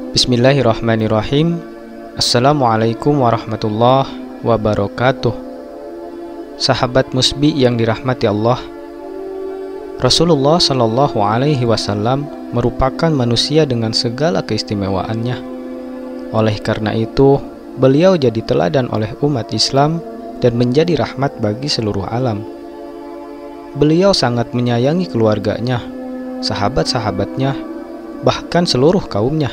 Bismillahirrahmanirrahim. Assalamualaikum warahmatullahi wabarakatuh. Sahabat musbi yang dirahmati Allah, Rasulullah Shallallahu Alaihi Wasallam merupakan manusia dengan segala keistimewaannya. Oleh karena itu, beliau jadi teladan oleh umat Islam dan menjadi rahmat bagi seluruh alam. Beliau sangat menyayangi keluarganya, sahabat-sahabatnya, bahkan seluruh kaumnya.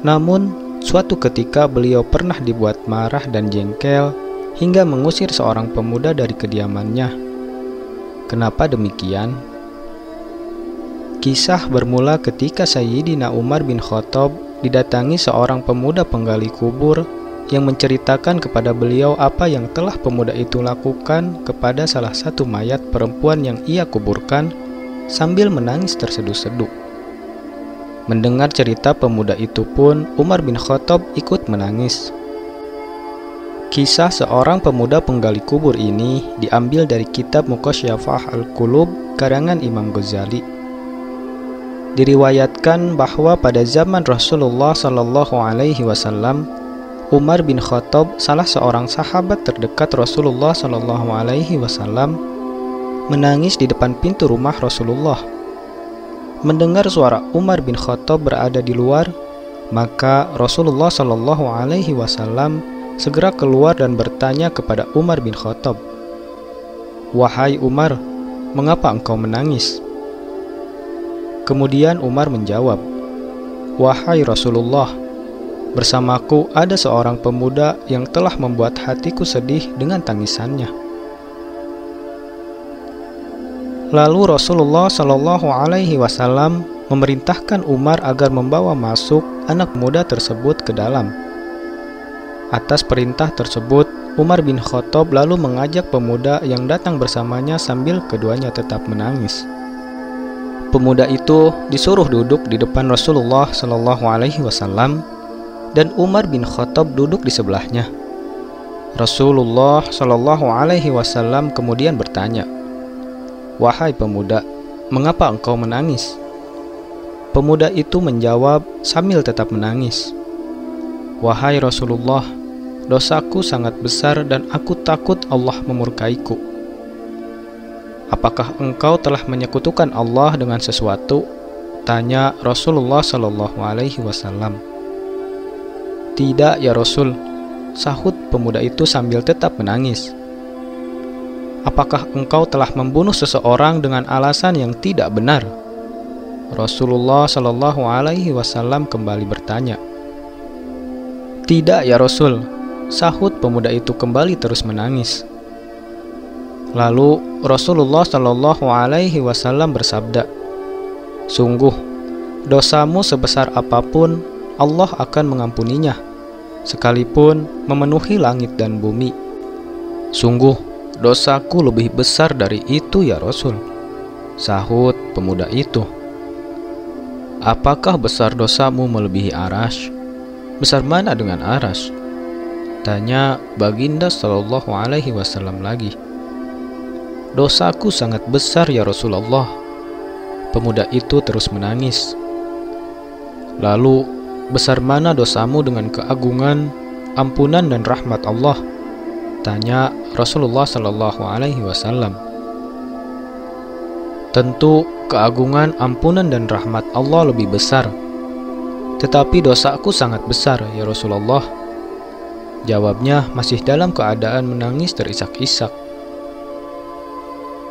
Namun, suatu ketika beliau pernah dibuat marah dan jengkel hingga mengusir seorang pemuda dari kediamannya. Kenapa demikian? Kisah bermula ketika Sayyidina Umar bin Khattab didatangi seorang pemuda penggali kubur yang menceritakan kepada beliau apa yang telah pemuda itu lakukan kepada salah satu mayat perempuan yang ia kuburkan sambil menangis terseduh-seduh. Mendengar cerita pemuda itu pun, Umar bin Khattab ikut menangis. Kisah seorang pemuda penggali kubur ini diambil dari kitab Muqasyafah Al-Qulub karangan Imam Ghazali. Diriwayatkan bahwa pada zaman Rasulullah Shallallahu Alaihi Wasallam, Umar bin Khattab, salah seorang sahabat terdekat Rasulullah Shallallahu Alaihi Wasallam, menangis di depan pintu rumah Rasulullah. Mendengar suara Umar bin Khattab berada di luar, maka Rasulullah Shallallahu Alaihi Wasallam segera keluar dan bertanya kepada Umar bin Khattab, "Wahai Umar, mengapa engkau menangis?" Kemudian Umar menjawab, "Wahai Rasulullah, bersamaku ada seorang pemuda yang telah membuat hatiku sedih dengan tangisannya." Lalu Rasulullah Shallallahu Alaihi Wasallam memerintahkan Umar agar membawa masuk anak muda tersebut ke dalam. Atas perintah tersebut, Umar bin Khattab lalu mengajak pemuda yang datang bersamanya sambil keduanya tetap menangis. Pemuda itu disuruh duduk di depan Rasulullah Shallallahu Alaihi Wasallam dan Umar bin Khattab duduk di sebelahnya. Rasulullah Shallallahu Alaihi Wasallam kemudian bertanya, "Wahai pemuda, mengapa engkau menangis?" Pemuda itu menjawab sambil tetap menangis, "Wahai Rasulullah, dosaku sangat besar dan aku takut Allah memurkaiku." "Apakah engkau telah menyekutukan Allah dengan sesuatu?" tanya Rasulullah Shallallahu Alaihi Wasallam. "Tidak ya Rasul," sahut pemuda itu sambil tetap menangis. "Apakah engkau telah membunuh seseorang dengan alasan yang tidak benar?" Rasulullah Shallallahu Alaihi Wasallam kembali bertanya. "Tidak ya Rasul," sahut pemuda itu kembali terus menangis. Lalu Rasulullah Shallallahu Alaihi Wasallam bersabda, "Sungguh, dosamu sebesar apapun Allah akan mengampuninya, sekalipun memenuhi langit dan bumi." "Sungguh, dosaku lebih besar dari itu ya Rasul," sahut pemuda itu. "Apakah besar dosamu melebihi arasy?" "Besar mana dengan arasy?" tanya Baginda Shallallahu Alaihi Wasallam lagi. "Dosaku sangat besar ya Rasulullah." Pemuda itu terus menangis. "Lalu, besar mana dosamu dengan keagungan, ampunan dan rahmat Allah?" tanya Rasulullah Shallallahu Alaihi Wasallam. "Tentu keagungan, ampunan dan rahmat Allah lebih besar. Tetapi dosaku sangat besar ya Rasulullah." Jawabnya masih dalam keadaan menangis terisak-isak.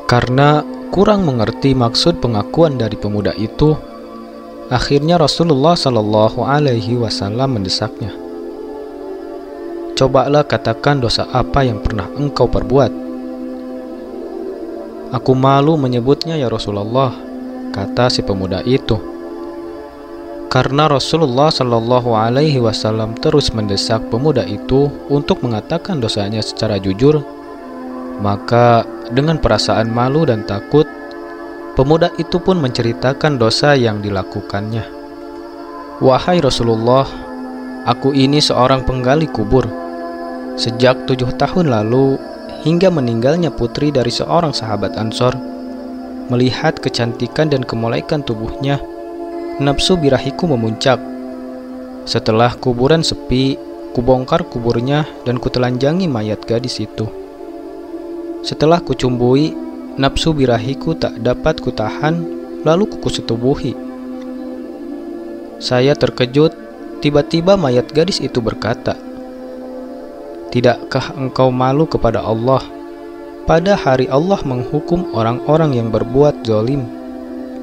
Karena kurang mengerti maksud pengakuan dari pemuda itu, akhirnya Rasulullah Shallallahu Alaihi Wasallam mendesaknya, "Cobalah katakan dosa apa yang pernah engkau perbuat." "Aku malu menyebutnya ya Rasulullah," kata si pemuda itu. Karena Rasulullah Shallallahu Alaihi Wasallam terus mendesak pemuda itu untuk mengatakan dosanya secara jujur, maka dengan perasaan malu dan takut, pemuda itu pun menceritakan dosa yang dilakukannya. "Wahai Rasulullah, aku ini seorang penggali kubur. Sejak 7 tahun lalu hingga meninggalnya putri dari seorang sahabat Ansor, melihat kecantikan dan kemolekan tubuhnya, nafsu birahiku memuncak. Setelah kuburan sepi, kubongkar kuburnya dan kutelanjangi mayat gadis itu. Setelah kucumbui, nafsu birahiku tak dapat kutahan, lalu kusetubuhi. Saya terkejut, tiba-tiba mayat gadis itu berkata, "Tidakkah engkau malu kepada Allah? Pada hari Allah menghukum orang-orang yang berbuat zalim,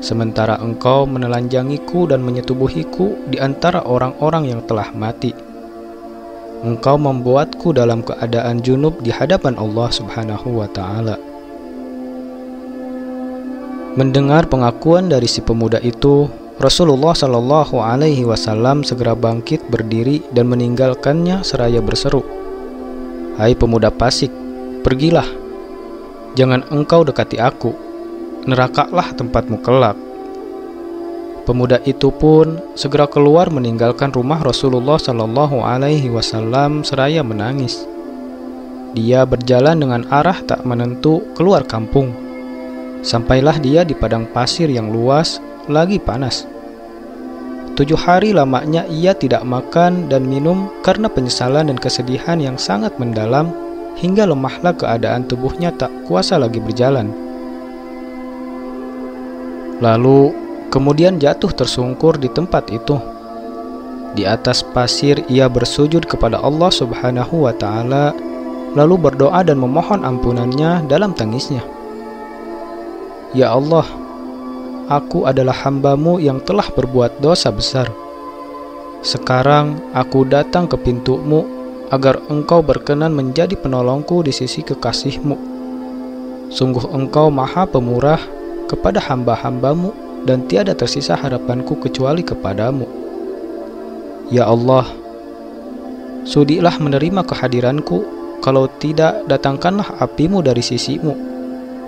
sementara engkau menelanjangiku dan menyetubuhiku di antara orang-orang yang telah mati. Engkau membuatku dalam keadaan junub di hadapan Allah Subhanahu wa Ta'ala." Mendengar pengakuan dari si pemuda itu, Rasulullah Shallallahu Alaihi Wasallam segera bangkit berdiri dan meninggalkannya seraya berseru, "Hai pemuda fasik, pergilah. Jangan engkau dekati aku. Nerakalah tempatmu kelak." Pemuda itu pun segera keluar meninggalkan rumah Rasulullah Shallallahu Alaihi Wasallam seraya menangis. Dia berjalan dengan arah tak menentu keluar kampung. Sampailah dia di padang pasir yang luas, lagi panas. 7 hari lamanya ia tidak makan dan minum karena penyesalan dan kesedihan yang sangat mendalam, hingga lemahlah keadaan tubuhnya tak kuasa lagi berjalan. Lalu kemudian jatuh tersungkur di tempat itu. Di atas pasir ia bersujud kepada Allah Subhanahu wa Ta'ala, lalu berdoa dan memohon ampunannya dalam tangisnya. "Ya Allah, aku adalah hamba-Mu yang telah berbuat dosa besar. Sekarang aku datang ke pintu-Mu agar Engkau berkenan menjadi penolongku di sisi kekasih-Mu. Sungguh Engkau Maha Pemurah kepada hamba-hamba-Mu dan tiada tersisa harapanku kecuali kepadamu. Ya Allah, sudilah menerima kehadiranku, kalau tidak datangkanlah api-Mu dari sisi-Mu,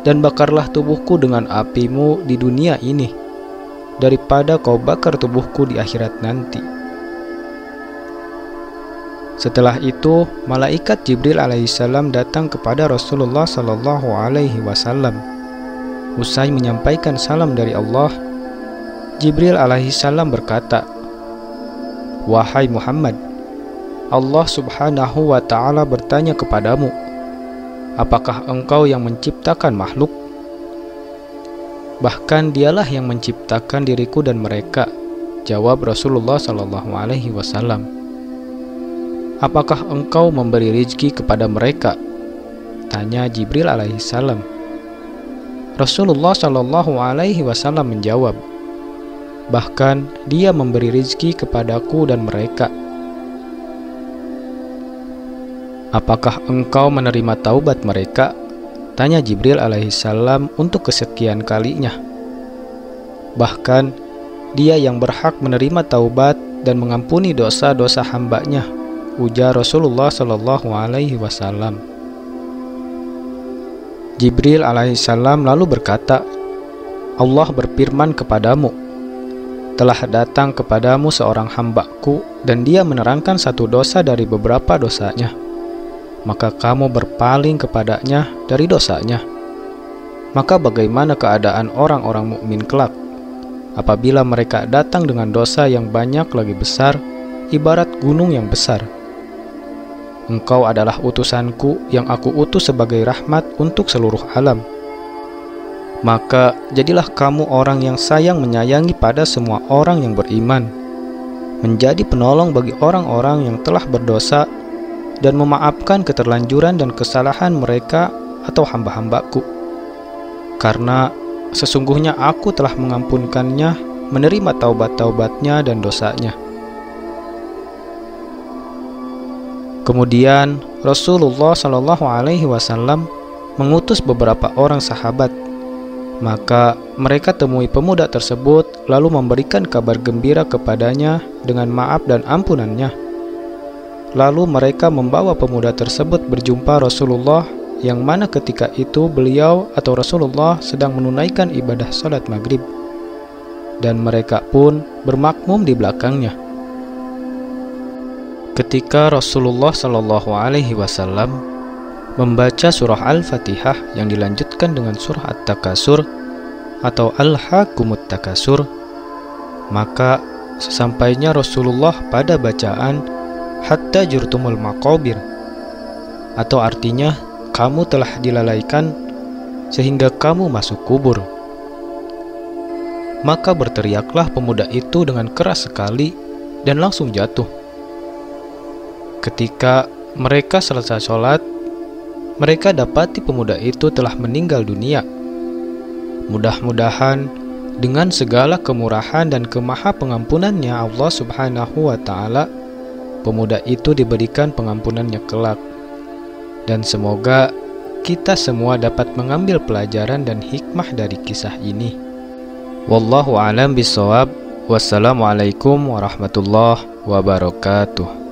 dan bakarlah tubuhku dengan api-Mu di dunia ini, daripada Kau bakar tubuhku di akhirat nanti." Setelah itu, malaikat Jibril alaihissalam datang kepada Rasulullah sallallahu alaihi wasallam. Usai menyampaikan salam dari Allah, Jibril alaihissalam berkata, "Wahai Muhammad, Allah Subhanahu wa Ta'ala bertanya kepadamu, apakah engkau yang menciptakan makhluk? Bahkan dialah yang menciptakan diriku dan mereka," jawab Rasulullah sallallahu alaihi wasallam. "Apakah engkau memberi rezeki kepada mereka?" tanya Jibril alaihissalam. Rasulullah sallallahu alaihi wasallam menjawab, "Bahkan dia memberi rezeki kepadaku dan mereka." "Apakah engkau menerima taubat mereka?" tanya Jibril alaihissalam untuk kesekian kalinya. "Bahkan dia yang berhak menerima taubat dan mengampuni dosa-dosa hambanya," ujar Rasulullah sallallahu alaihi wasallam. Jibril alaihissalam lalu berkata, "Allah berfirman kepadamu, telah datang kepadamu seorang hambaku dan dia menerangkan satu dosa dari beberapa dosanya. Maka kamu berpaling kepadanya dari dosanya. Maka bagaimana keadaan orang-orang mukmin kelak apabila mereka datang dengan dosa yang banyak lagi besar, ibarat gunung yang besar? Engkau adalah utusanku yang aku utus sebagai rahmat untuk seluruh alam. Maka jadilah kamu orang yang sayang menyayangi pada semua orang yang beriman, menjadi penolong bagi orang-orang yang telah berdosa, dan memaafkan keterlanjuran dan kesalahan mereka atau hamba-hambaku. Karena sesungguhnya aku telah mengampunkannya, menerima taubat-taubatnya dan dosanya." Kemudian Rasulullah Shallallahu Alaihi Wasallam mengutus beberapa orang sahabat. Maka mereka temui pemuda tersebut lalu memberikan kabar gembira kepadanya dengan maaf dan ampunannya. Lalu mereka membawa pemuda tersebut berjumpa Rasulullah, yang mana ketika itu beliau atau Rasulullah sedang menunaikan ibadah salat maghrib, dan mereka pun bermakmum di belakangnya. Ketika Rasulullah Shallallahu Alaihi Wasallam membaca surah Al-Fatihah yang dilanjutkan dengan surah At-Takasur atau Al-Hakumut Takasur, maka sesampainya Rasulullah pada bacaan hatta jurtumul maqabir, atau artinya kamu telah dilalaikan sehingga kamu masuk kubur. Maka berteriaklah pemuda itu dengan keras sekali dan langsung jatuh. Ketika mereka selesai sholat, mereka dapati pemuda itu telah meninggal dunia. Mudah-mudahan dengan segala kemurahan dan kemahapengampunannya Allah Subhanahu wa Ta'ala, pemuda itu diberikan pengampunannya kelak. Dan semoga kita semua dapat mengambil pelajaran dan hikmah dari kisah ini. Wallahu a'lam bishawab. Wassalamualaikum warahmatullahi wabarakatuh.